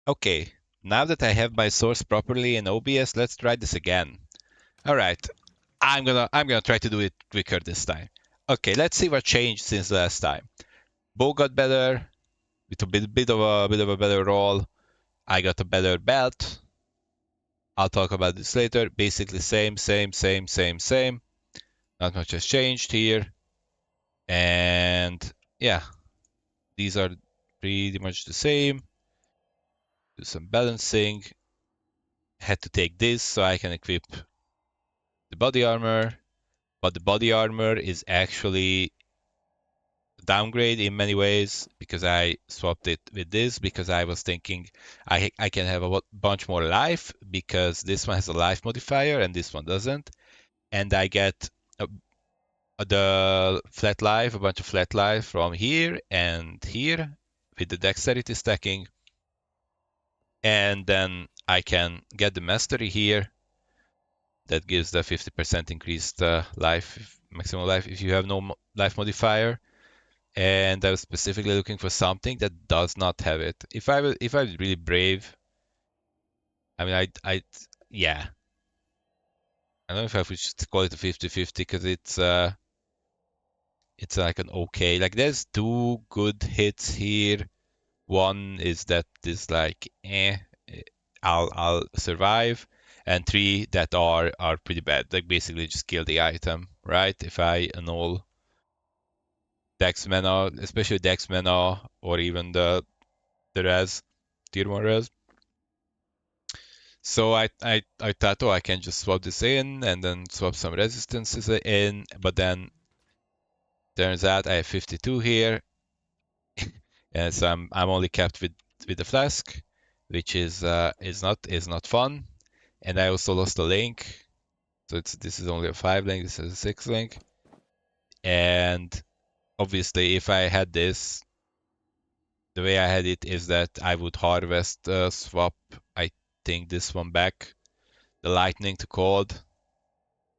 Okay, now that I have my source properly in OBS, let's try this again. All right, I'm gonna try to do it quicker this time. Okay, let's see what changed since last time. Bow got better with a bit of a better roll. I got a better belt. I'll talk about this later. Basically, same. Not much has changed here. And yeah, these are pretty much the same. Do some balancing. Had to take this so I can equip the body armor. But the body armor is actually downgrade in many ways because I swapped it with this because I was thinking I can have a bunch more life because this one has a life modifier and this one doesn't. And I get a, the flat life, a bunch of flat life from here and here with the dexterity stacking. And then I can get the mastery here that gives the 50% increased life, maximum life if you have no life modifier. And I was specifically looking for something that does not have it. If I was really brave, I mean, yeah, I don't know if I would just call it a 50-50 because it's like an okay. Like there's two good hits here. One is that is like I'll survive, and three that are pretty bad. Like basically just kill the item, right? If I annul Dex mana, especially Dex mana, or even the res, tier one res. So I thought, oh, I can just swap this in and then swap some resistances in, but then turns out I have 52 here, and so I'm only capped with the flask, which is not fun. And I also lost a link, so this is only a 5 link, this is a 6 link, and obviously if I had this, the way I had it is that I would harvest swap, I think this one back, the lightning to cold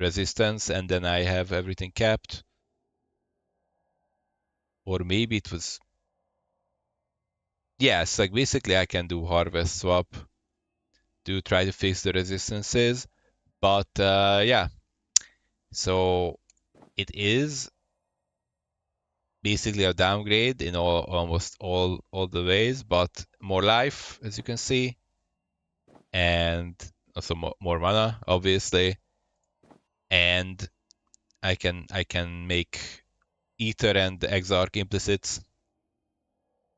resistance, and then I have everything capped. Or maybe it was, yes, like basically I can do harvest swap to try to fix the resistances. But yeah, so it is basically a downgrade in almost all the ways, but more life, as you can see, and also more mana, obviously. And I can make Ether and Exarch implicits,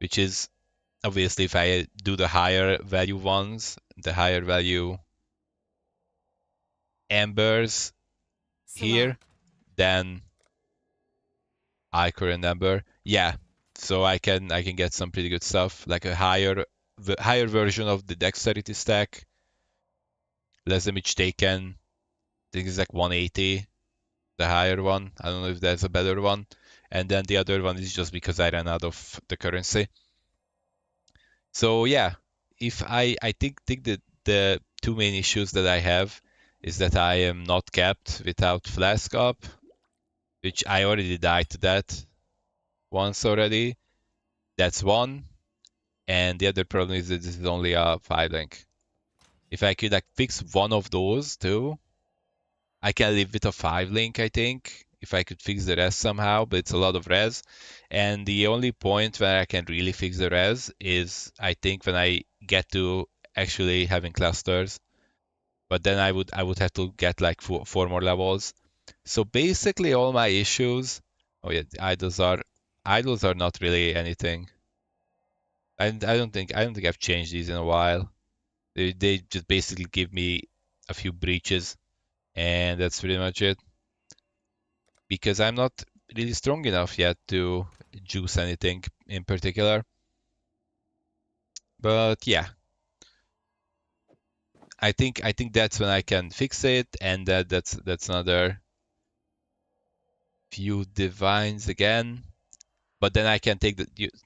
which is obviously if I do the higher value ones, the higher value embers Salah. here, then Ichor and Ember. Yeah, so I can get some pretty good stuff, like a higher version of the dexterity stack, less damage taken. I think it's like 180, the higher one. I don't know if there's a better one. And then the other one is just because I ran out of the currency. So yeah, if I think that the two main issues that I have is that I am not capped without flask up, which I already died to that once already. That's one. And the other problem is that this is only a 5 link. If I could like fix one of those too, I can live with a 5 link, I think. If I could fix the rest somehow, but it's a lot of res. And the only point where I can really fix the res is I think when I get to actually having clusters. But then I would have to get like four more levels. So basically all my issues, oh yeah, idols are not really anything. I don't think I've changed these in a while. They just basically give me a few breaches, and that's pretty much it. Because I'm not really strong enough yet to juice anything in particular. But yeah, I think that's when I can fix it, and that's another few divines again. But then I can take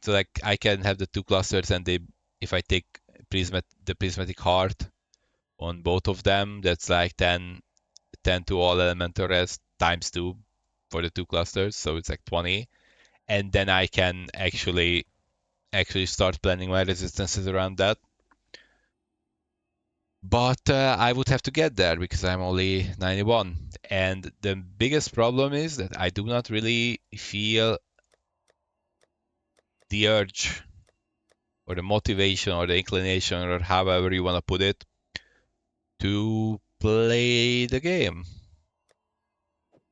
so like I can have the two clusters, and they if I take the prismatic heart on both of them, that's like 10 to all elemental rest times two for the two clusters, so it's like 20. And then I can actually start planning my resistances around that. But I would have to get there because I'm only 91. And the biggest problem is that I do not really feel the urge or the motivation or the inclination or however you want to put it to play the game.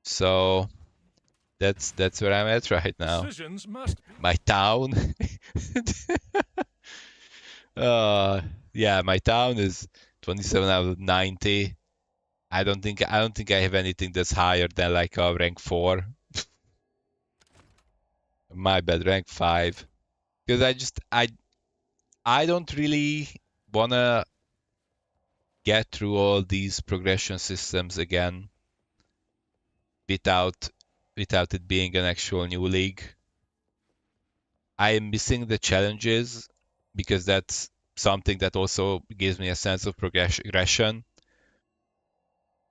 So that's where I'm at right now. Decisions must be. My town. uh yeah, my town is 27 out of 90. I don't think I have anything that's higher than like a rank 4. My bad, rank 5. Because I don't really wanna get through all these progression systems again without without it being an actual new league. I am missing the challenges because that's something that also gives me a sense of progression.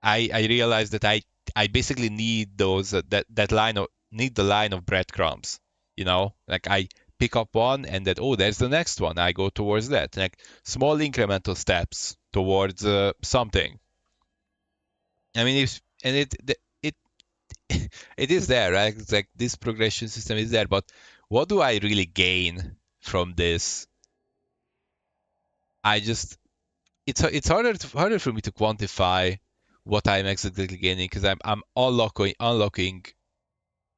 I realize that I basically need those that line of need the line of breadcrumbs. Like I pick up one and that, oh, there's the next one. I go towards that. Like small incremental steps towards something. I mean, if and it it is there, right? It's like this progression system is there, but what do I really gain from this? I just it's harder for me to quantify what I'm exactly gaining because I'm unlocking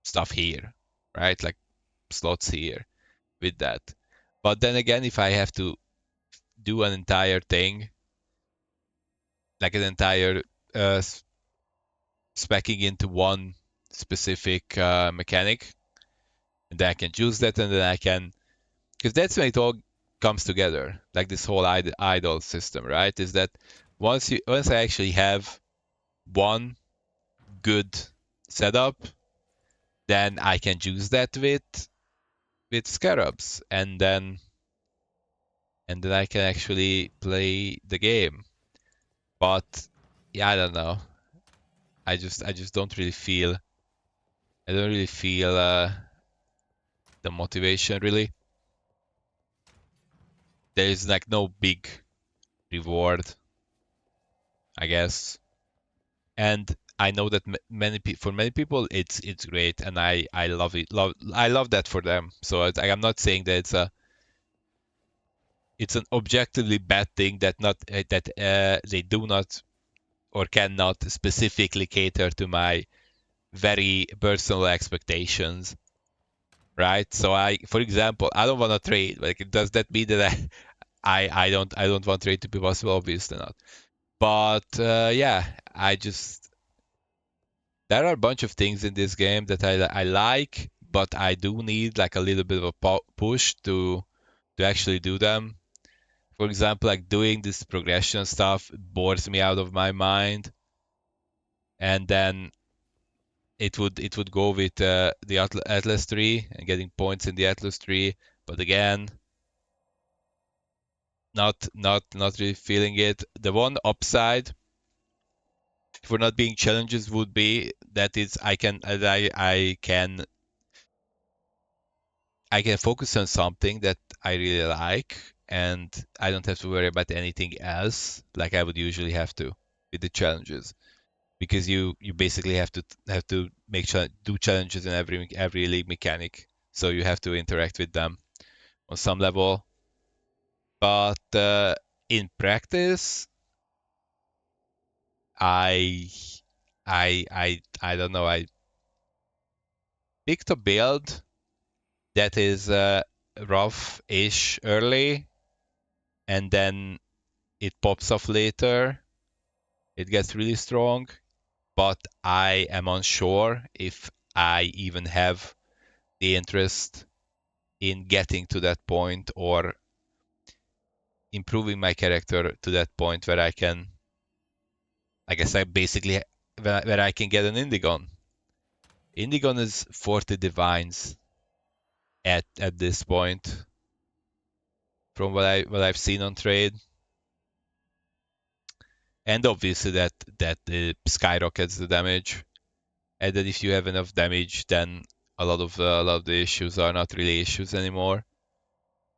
stuff here, right? Like slots here with that. But then again, if I have to do an entire thing, like an entire uh, specking into one specific mechanic, and then I can choose that, and then I can, because that's when it all comes together, like this whole idol system, right? Is that once I actually have one good setup, then I can use that with scarabs, and then I can actually play the game. But yeah, I don't know. I just don't really feel the motivation really. There is like no big reward, I guess. And I know that for many people it's great, and I love it. I love that for them. So I'm not saying that it's an objectively bad thing that not that they do not or cannot specifically cater to my very personal expectations, right? So for example, I don't want to trade. Like, does that mean that I don't want trade to be possible? Obviously not. But yeah, I just there are a bunch of things in this game that I like, but I do need like a little bit of a push to actually do them. For example, like doing this progression stuff bores me out of my mind, and then it would go with the Atlas tree and getting points in the Atlas tree, but again, not really feeling it. The one upside for not being challenges would be that is I can focus on something that I really like, and I don't have to worry about anything else like I would usually have to with the challenges, because you basically have to do challenges in every league mechanic, so you have to interact with them on some level. But in practice, I I don't know. I picked a build that is rough-ish early, and then it pops off later. It gets really strong, but I am unsure if I even have the interest in getting to that point or improving my character to that point where I can, I guess I basically, where I can get an Indigon. Indigon is 40 divines at this point from what I've seen on trade, and obviously that skyrockets the damage. And then if you have enough damage, then a lot of the issues are not really issues anymore.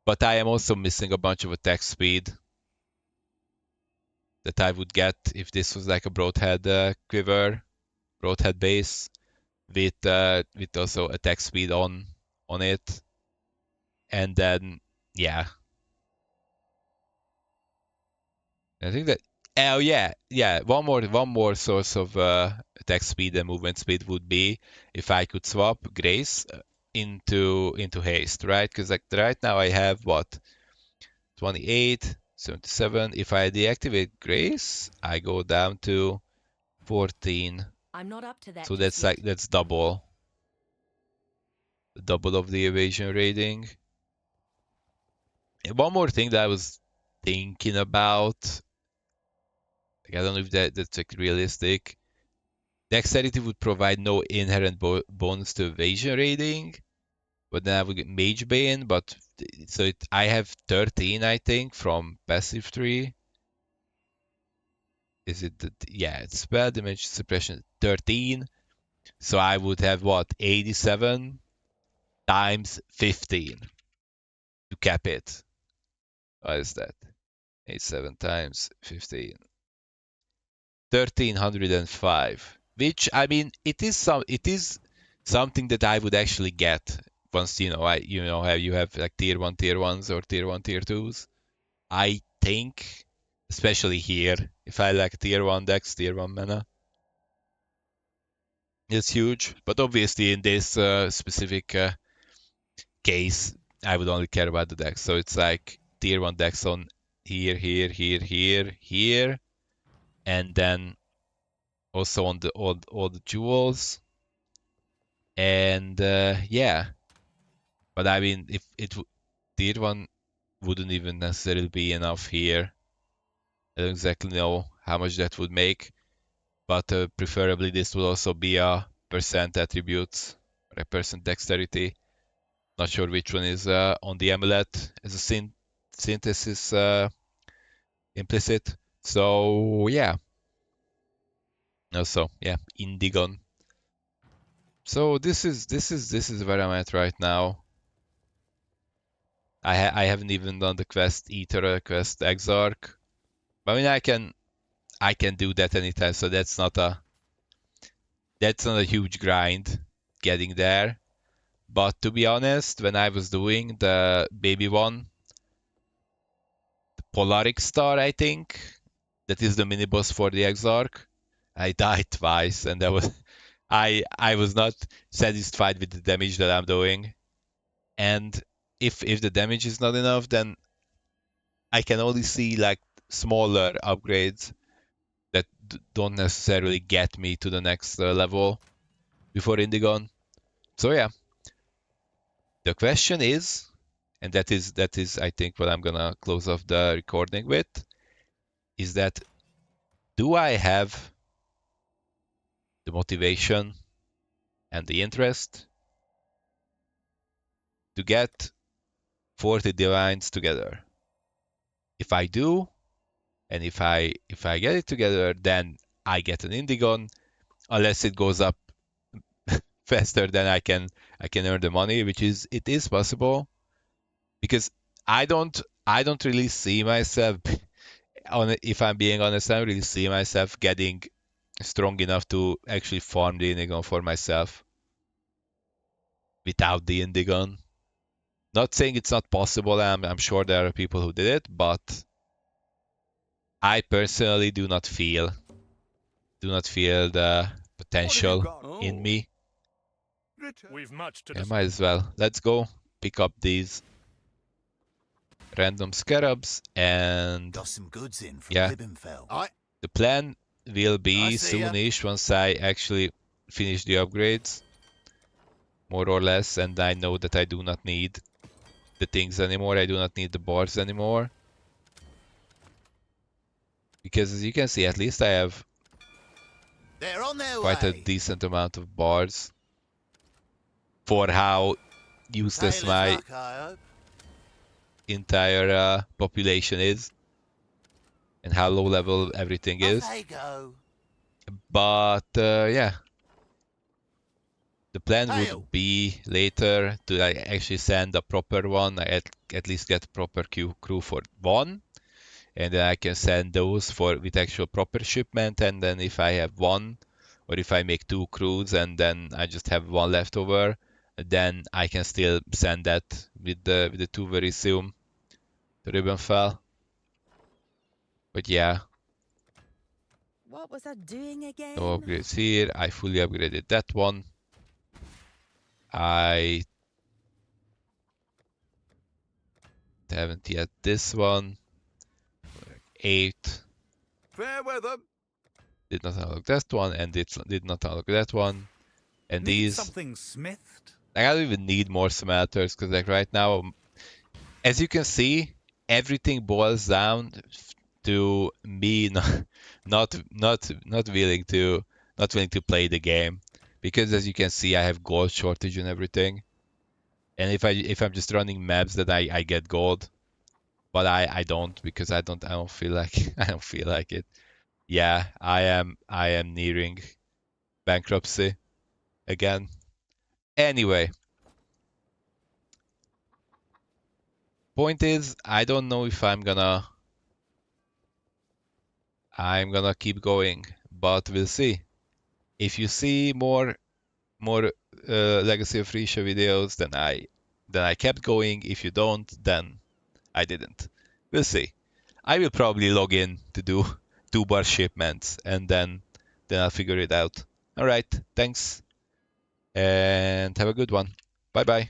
But I am also missing a bunch of attack speed. that I would get if this was like a broadhead quiver, broadhead base with also attack speed on it, and then yeah, I think that. Oh yeah. One more source of attack speed and movement speed would be if I could swap Grace into haste, right? Because like right now I have what 28, 77. If I deactivate Grace, I go down to 14. I'm not up to that So just yet. that's double of the evasion rating. And one more thing that I was thinking about, like, I don't know if that's like realistic. Dexterity would provide no inherent bonus to evasion rating, but then I would get Mage Bane. But so I have 13, I think, from passive tree. Is it? Yeah, it's spell damage suppression 13. So I would have what 87 times 15 to cap it. What is that? 87 times 15. 1305. Which I mean, it is something that I would actually get once you have like tier 1 tier 1s or tier 1 tier 2s. I think, especially here, if I like tier 1 decks, tier 1 mana, it's huge. But obviously in this specific case, I would only care about the decks. So it's like tier 1 decks on here, here, here, here, here, and then also on the all the jewels. And yeah, but I mean, if tier 1 wouldn't even necessarily be enough here. I don't exactly know how much that would make, but preferably this would also be a percent attributes or a percent dexterity. Not sure which one is on the amulet as a synthesis implicit. So yeah. Also, yeah, Indigon. So this is where I'm at right now. I haven't even done the quest Ether or quest Exarch. But I mean I can do that anytime, so that's not a huge grind getting there. But to be honest, when I was doing the baby one, the Polaric Star, I think, that is the mini boss for the Exarch, I died twice, and that was I was not satisfied with the damage that I'm doing. And if the damage is not enough, then I can only see like smaller upgrades that don't necessarily get me to the next level before Indigon. So yeah, the question is, and that is I think what I'm gonna close off the recording with, is that do I have the motivation and the interest to get 40 divines together? If I do, and if I get it together, then I get an Indigon, unless it goes up faster than I can earn the money, which is possible, because I don't really see myself if I'm being honest, I don't really see myself getting strong enough to actually farm the Indigon for myself without the Indigon. Not saying it's not possible. I'm sure there are people who did it, but I personally do not feel the potential in me. We've much to Yeah, discuss. might as well. Let's go pick up these random scarabs, and Got some goods in from yeah, Libbenfeld. the plan will be see ya. soonish once I actually finish the upgrades, more or less, and I know that I do not need the things anymore. I do not need the bars anymore. Because as you can see, at least I have They're on their quite a way. decent amount of bars for how useless Sailor's my luck, I hope. entire population is and how low level everything Off is. they go. But yeah, the plan Hail. would be later to like actually send a proper one, at least get a proper crew for one, and then I can send those for with actual proper shipment. And then if I have one, or if I make two crews and then I just have one left over, then I can still send that with the two very soon to Ribbonfell. But yeah, What was I doing again? no upgrades here. I fully upgraded that one. I haven't yet this one. 8. Fair weather. Did not unlock that one, and did not unlock that one. And Need these, something smithed? I don't even need more smelters, because like right now, as you can see, everything boils down to me not willing to play the game, because as you can see, I have gold shortage and everything. And if I'm just running maps that I get gold, but I don't, because I don't feel like I don't feel like it. Yeah, I am nearing bankruptcy again. Anyway, point is, I don't know if I'm gonna keep going, but we'll see. If you see more Legacy of Phrecia videos, then I kept going. If you don't, then I didn't. We'll see. I will probably log in to do 2-bar shipments, and then I'll figure it out. All right, thanks, and have a good one. Bye bye.